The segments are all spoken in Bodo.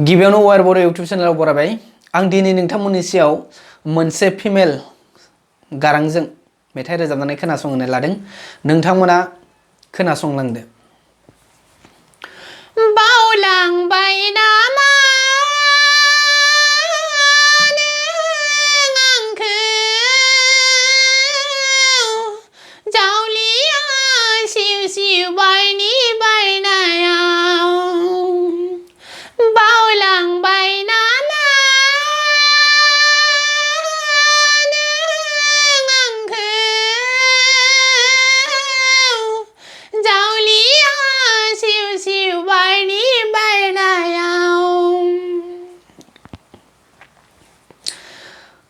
गिबियावनो वार बर' YouTube चेनेलाव बरायबाय आं दिनै नोंथांमोननि सिगाङाव मोनसे फिमेल गारांजों मेथाइ रोजाबनानै खोनासंहोनो लादों नोंथांमोना खोनासंलांदो बावलांबाय नामा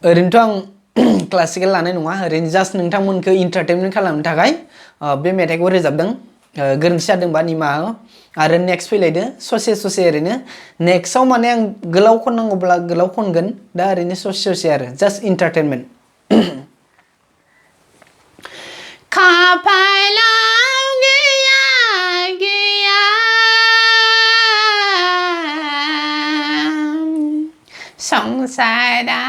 ओरैनोथ' आं क्लासिकेल लानाय नङा ओरैनो जास्ट नोंथांमोनखौ एन्टारटेनमेन्ट खालामनो थाखाय बे मेथाइखौ रोजाबदों गोरोन्थि जादोंबा निमाहा हो आरो नेक्स्ट फैलायदो ससे ओरैनो नेक्स्टआव माने आं गोलाव खननांगौब्ला गोलाव खनगोन दा ओरैनो ससे आरो जास्ट एन्टारटेनमेन्ट खाफालाव गैया गैया संसारा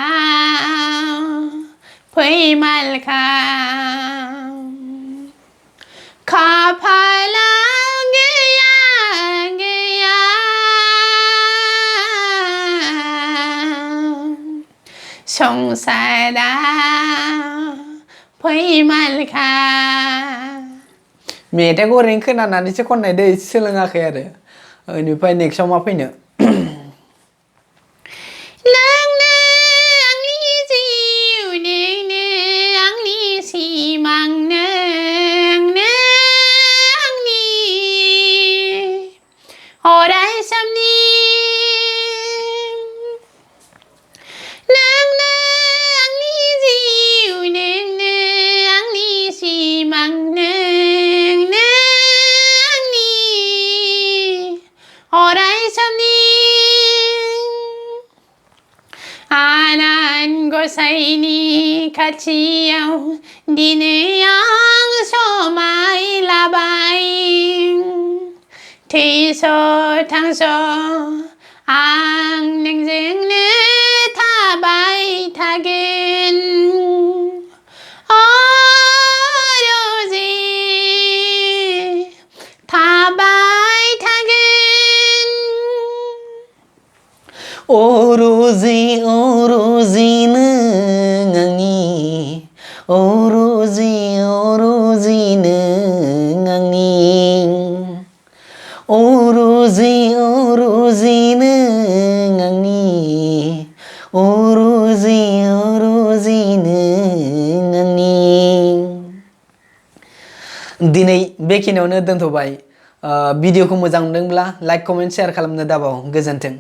फैमालखा खाफालाव गैया गैया संसारा फैमालखा मेथाइखौ ओरैनो खोनानानैसो खननाय दै सोलोङाखै आरो बेनिफ्राय नेक्स्टआव मा फैनो गसाइनि खाथियाव दिनै आं समाय लाबाय थैस' थांस' आं नोंजोंनो थाबाय थागोन रजे थाबाय थागोन रजे नों आंनि रजे नों आंनि रजे नों आंनि रजे नों आंनि दिनै बेखिनियावनो दोनथ'बाय भिडिअखौ मोजां मोनदोंब्ला लाइक कमेन्ट शेयार खालामनो दाबाव गोजोन्थों